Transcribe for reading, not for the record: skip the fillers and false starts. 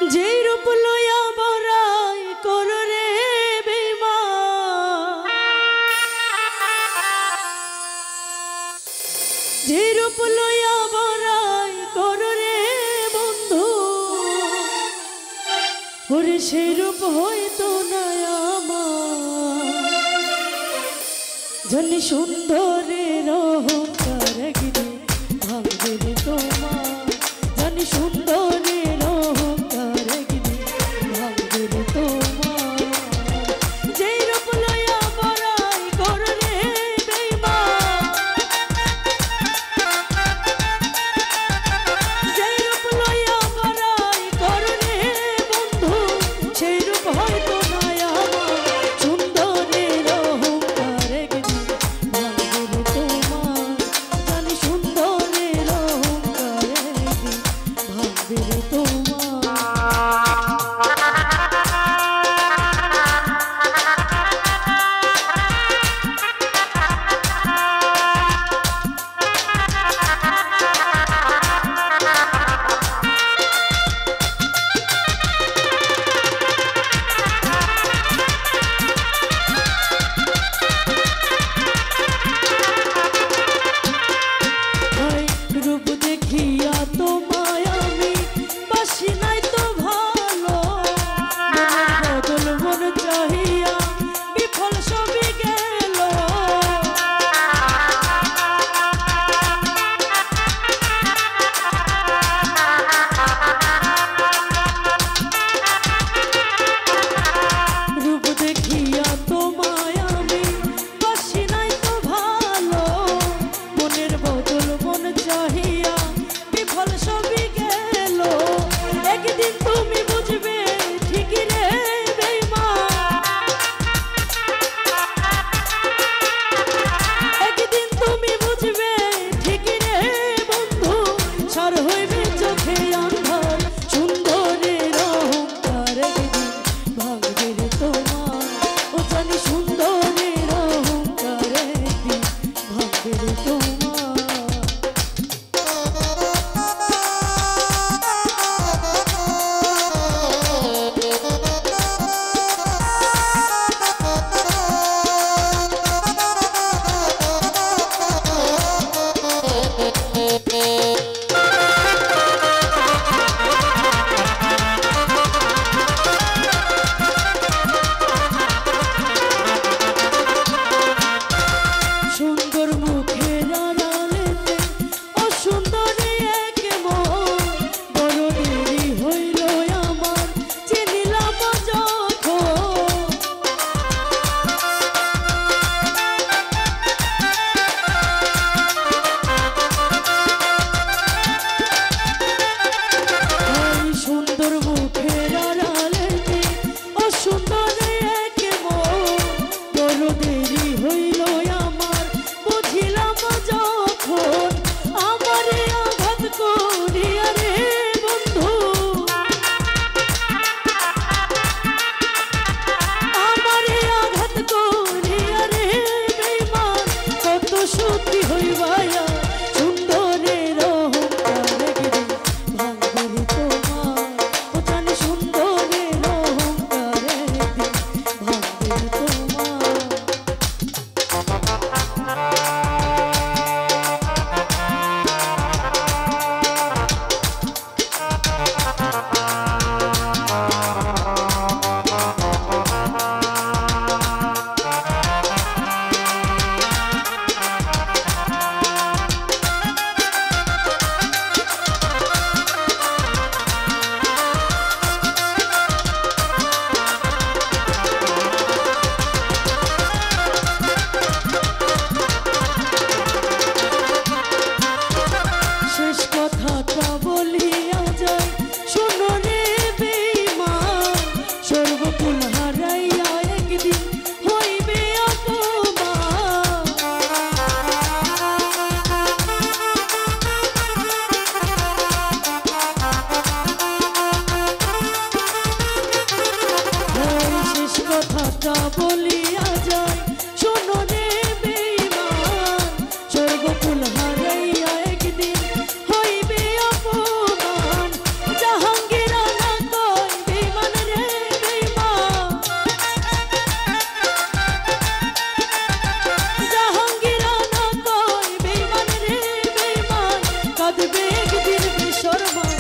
যে রূপ লইয়া বড়াই করো রে বেঈমান, যে রূপ লইয়া বড়াই করো রে বন্ধু, ওরে সেই রূপ হয়তো না আমার। জানি সুন্দরের অহংকার একদিন ভাঙবে রে তোমার, জানি সুন্দরের অহংকার একদিন ভাঙবে রে তোমার। যেই রূপ লইয়া বড়াই করো রে বেঈমান, যেই রূপ লইয়া বড়াই করো রে বন্ধু, সেই রূপ হয়তো না আমার। সুন্দরের অহংকার একদিন ভাঙবে রে তোমার, জানি সুন্দরের অহংকার একদিন ভাঙবে রে তোমার। রূপ দেখিয়া তোমায় আমি বাসি নাই তো ভালো, মনের বদল মন চাহিয়া বিফল সবই গেল। রূপ দেখিয়া তোমায় আমি বাসি নাই তো ভালো, মনের বদল মন চাহিয়া বিফল সবই গেল। একদিন তুমি বুঝবে ঠিকই রে বেঈমান, একদিন তুমি বুঝবে ঠিকই রে বন্ধু, সার হইবে চোখে আন্ধার। সুন্দরের অহংকার একদিন ভাঙবে রে তোমার, ও জানি সুন্দরের অহংকার একদিন ভাঙবে রে তোমার। সুন্দর মুখের আড়ালেতে অসুন্দরী এক মন, বড় দেরি হইল আমার চিনিলাম যখন। সুন্দর মুখের আড়ালেতে অসুন্দরী এক মন, বড় দেরি হইল আমার বুঝিলাম যখন। আমারে আঘাত করিয়া রে বন্ধু, আমারে আঘাত করিয়া রে বেঈমান, কত সুখী হইবায়া। সুন্দরের অহংকার একদিন ভাঙবে রে তোমার, ও জানি সুন্দরের অহংকার একদিন ভাঙবে রে তোমার। শেষ কথাটা বলিয়া যায়, শোনো রে বেঈমান, সর্বকুল হারাইয়া একদিন হইবে অপমান। শেষ কথাটা বলিয়া যায়, শোনো রে বেঈমান, সর্বকুল হারাইয়া একদিন হইবে অপমান। জাহাঙ্গীর না একদিন বেশরমা